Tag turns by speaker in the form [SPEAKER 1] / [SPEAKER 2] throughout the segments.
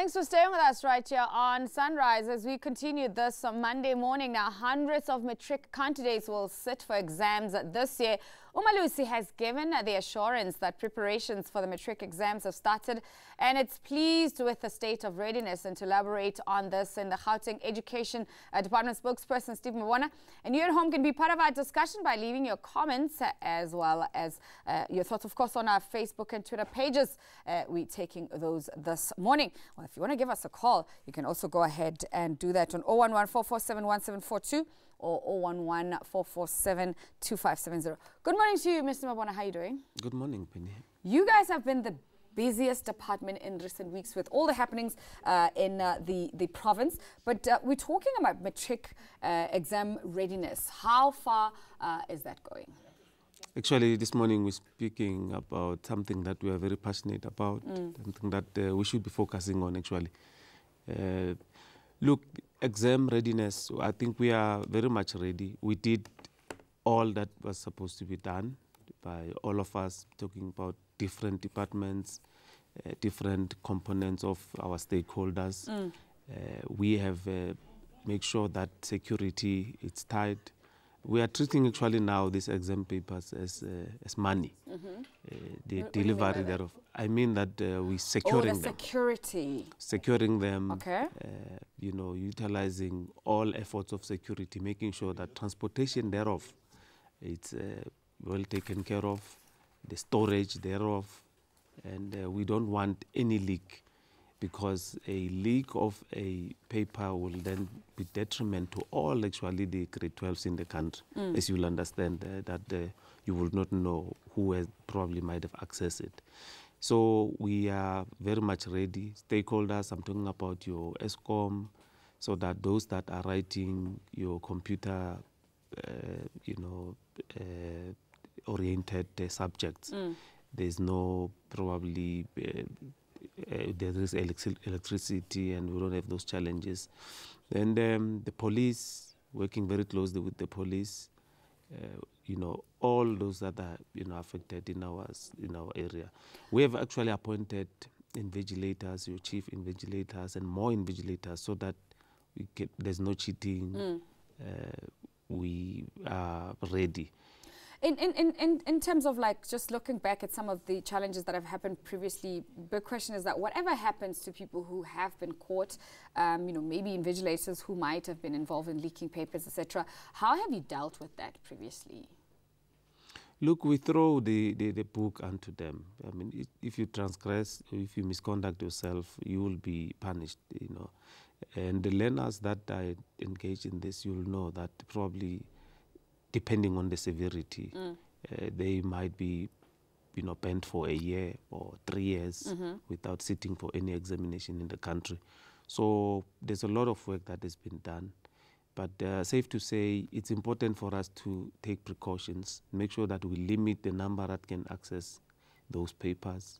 [SPEAKER 1] Thanks for staying with us right here on Sunrise as we continue this Monday morning. Now, hundreds of matric candidates will sit for exams this year. Umalusi has given the assurance that preparations for the matric exams have started, and it's pleased with the state of readiness. And to elaborate on this in the Gauteng Education Department spokesperson, Steve Mabona. And you at home can be part of our discussion by leaving your comments as well as your thoughts, of course, on our Facebook and Twitter pages. We're taking those this morning. Well, if you want to give us a call, you can also go ahead and do that on 011-447-1742 or 011-447-2570. Good morning to you, Mr. Mabona. How are you doing?
[SPEAKER 2] Good morning, Penny.
[SPEAKER 1] You guys have been the busiest department in recent weeks with all the happenings in the province. But we're talking about matric exam readiness. How far is that going?
[SPEAKER 2] Actually, this morning we're speaking about something that we are very passionate about, something that we should be focusing on, actually. Look, exam readiness, I think we are very much ready. We did all that was supposed to be done by all of us, talking about different departments, different components of our stakeholders. We have made sure that security is tight. We are treating actually now these exam papers as money. The delivery thereof. I mean that we securing them.
[SPEAKER 1] Security.
[SPEAKER 2] Securing them.
[SPEAKER 1] Okay.
[SPEAKER 2] You know, utilizing all efforts of security, making sure that transportation thereof, it's well taken care of, the storage thereof, and we don't want any leak, because a leak of a paper will then be detriment to all actually the grade 12s in the country. As you will understand that you will not know who has probably might have accessed it. So we are very much ready. Stakeholders, I'm talking about your ESCOM, so that those that are writing your computer, oriented subjects, there's no probably there is electricity and we don't have those challenges. And the police, working very closely with the police, all those that are affected in our area. We have actually appointed invigilators, your chief invigilators, and more invigilators, so that there's no cheating. We are ready.
[SPEAKER 1] In terms of just looking back at some of the challenges that have happened previously, the question is that whatever happens to people who have been caught, maybe invigilators who might have been involved in leaking papers, etc., how have you dealt with that previously?
[SPEAKER 2] Look, we throw the book onto them. I mean, if you transgress, if you misconduct yourself, you will be punished, And the learners that are engaged in this, you'll know that probably, depending on the severity, they might be, banned for a year or 3 years without sitting for any examination in the country. So there's a lot of work that has been done. But safe to say, it's important for us to take precautions, make sure that we limit the number that can access those papers.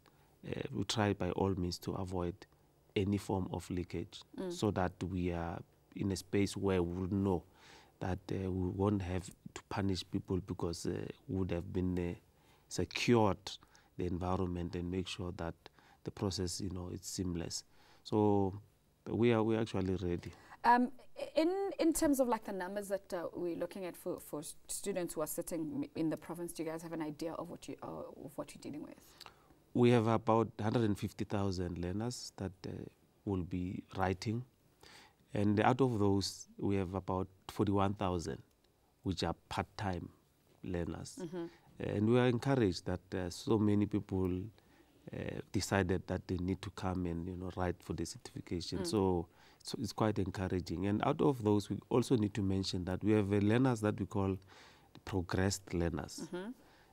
[SPEAKER 2] We try by all means to avoid any form of leakage, so that we are in a space where we will know that we won't have to punish people, because we would have been secured the environment and make sure that the process, it's seamless. So we're actually ready.
[SPEAKER 1] In terms of the numbers that we're looking at for students who are sitting in the province, do you guys have an idea of what you're dealing with?
[SPEAKER 2] We have about 150,000 learners that will be writing. And out of those, we have about 41,000, which are part-time learners. And we are encouraged that so many people decided that they need to come and write for the certification. So it's quite encouraging. And out of those, we also need to mention that we have learners that we call progressed learners.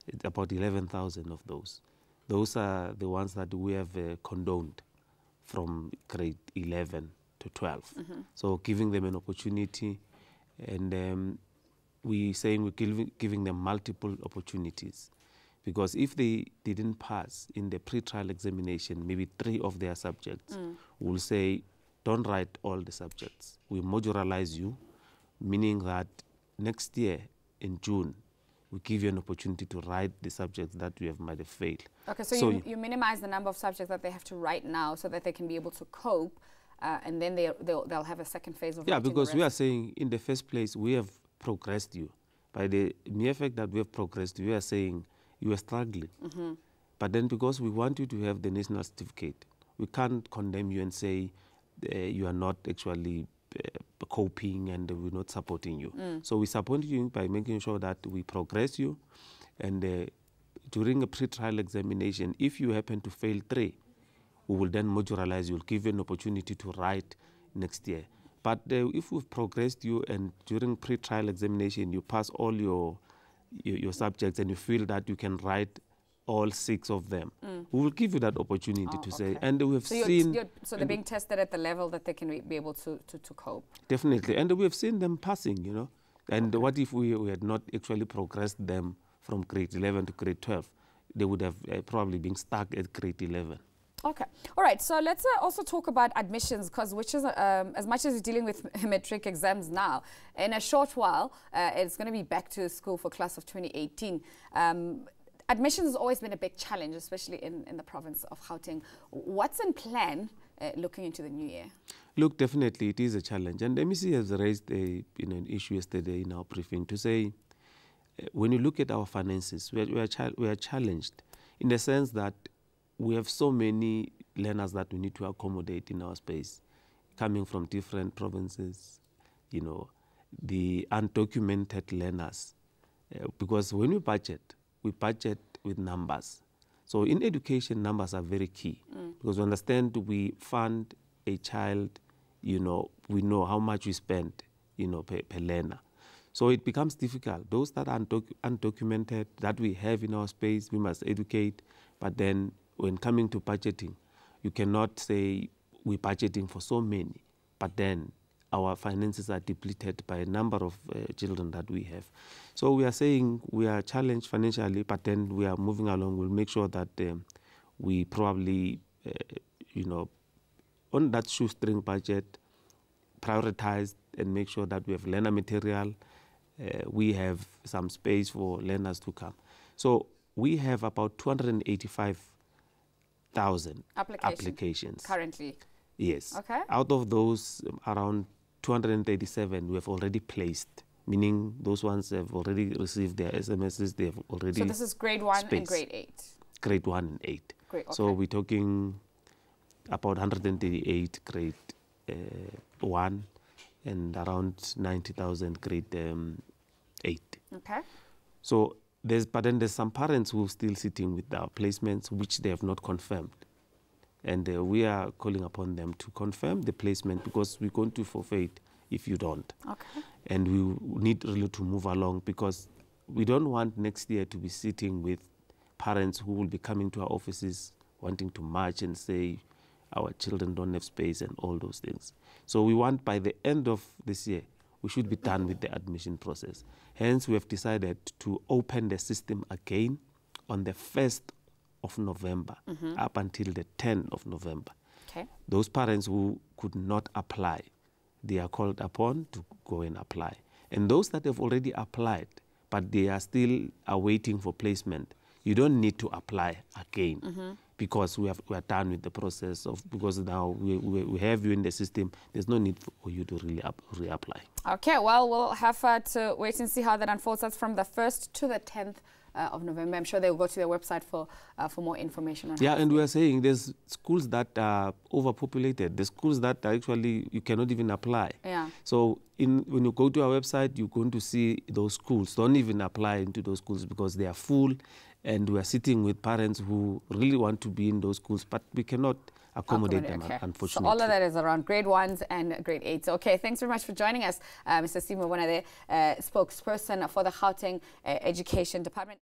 [SPEAKER 2] It's about 11,000 of those. Those are the ones that we have condoned from grade 11 to 12. So giving them an opportunity, and we're saying we're giving them multiple opportunities, because if they didn't pass in the pre-trial examination, maybe 3 of their subjects, we'll say, don't write all the subjects. We modularize you, meaning that next year in June, we give you an opportunity to write the subjects that you might have failed.
[SPEAKER 1] Okay, so you minimize the number of subjects that they have to write now so that they can be able to cope, and then they'll have a second phase of
[SPEAKER 2] writing. Yeah, because we are saying in the first place we have progressed you. By the mere fact that we have progressed, we are saying you are struggling. But then because we want you to have the national certificate, we can't condemn you and say you are not actually coping and we're not supporting you. So we support you by making sure that we progress you, and during a pre-trial examination, if you happen to fail 3, we will then modularize you, we'll give you an opportunity to write next year. But if we've progressed you and during pre-trial examination you pass all your subjects and you feel that you can write all 6 of them, we will give you that opportunity to say. And we have seen...
[SPEAKER 1] So they're being tested at the level that they can be able to cope?
[SPEAKER 2] Definitely. And we have seen them passing, you know. And what if we had not actually progressed them from grade 11 to grade 12? They would have probably been stuck at grade 11.
[SPEAKER 1] Okay. All right. So let's also talk about admissions, because which is, as much as you're dealing with matric exams now, in a short while, it's going to be back to school for class of 2018. Admissions has always been a big challenge, especially in the province of Gauteng. What's in plan looking into the new year?
[SPEAKER 2] Look, definitely it is a challenge. And MEC has raised an issue yesterday in our briefing to say, when you look at our finances, we are challenged in the sense that we have so many learners that we need to accommodate in our space, coming from different provinces, you know, the undocumented learners. Because when we budget with numbers. So in education, numbers are very key. Because we understand we fund a child, you know, we know how much we spend, you know, per learner. So it becomes difficult. Those that are undocumented, that we have in our space, we must educate. But then when coming to budgeting, you cannot say we're budgeting for so many, but then our finances are depleted by a number of children that we have. So we are saying we are challenged financially, but then we are moving along. We'll make sure that we probably, you know, on that shoestring budget, prioritize and make sure that we have learner material. We have some space for learners to come. So we have about 285,000 applications
[SPEAKER 1] currently.
[SPEAKER 2] Yes.
[SPEAKER 1] Okay.
[SPEAKER 2] Out of those, around 237 we have already placed, meaning those ones have already received their SMSs. They have already.
[SPEAKER 1] So this is grade 1
[SPEAKER 2] space.
[SPEAKER 1] and grade 8.
[SPEAKER 2] Grade 1 and 8.
[SPEAKER 1] Great. Okay.
[SPEAKER 2] So we're talking about 138 grade 1 and around 90,000 grade 8.
[SPEAKER 1] Okay.
[SPEAKER 2] So but then there's some parents who are still sitting with their placements which they have not confirmed. And we are calling upon them to confirm the placement, because we're going to forfeit if you don't.
[SPEAKER 1] Okay.
[SPEAKER 2] And we need really to move along, because we don't want next year to be sitting with parents who will be coming to our offices wanting to march and say our children don't have space and all those things. So we want by the end of this year, we should be done with the admission process. Hence, we have decided to open the system again on the 1st of November up until the 10th of November.
[SPEAKER 1] Okay.
[SPEAKER 2] Those parents who could not apply, they are called upon to go and apply. And those that have already applied, but they are still awaiting for placement, you don't need to apply again because we are done with the process because now we have you in the system. There's no need for you to really reapply. Okay,
[SPEAKER 1] well, we'll have to wait and see how that unfolds. That's from the 1st to the 10th of November. I'm sure they'll go to their website for more information on
[SPEAKER 2] and we are saying there's schools that are overpopulated. The schools that are actually you cannot even apply.
[SPEAKER 1] Yeah.
[SPEAKER 2] So when you go to our website, you're going to see those schools. Don't even apply into those schools because they are full, and we are sitting with parents who really want to be in those schools, but we cannot accommodate them, unfortunately.
[SPEAKER 1] So all of that is around grade 1s and grade 8s. Okay, thanks very much for joining us, Mr. Mabona, the spokesperson for the Gauteng Education Department.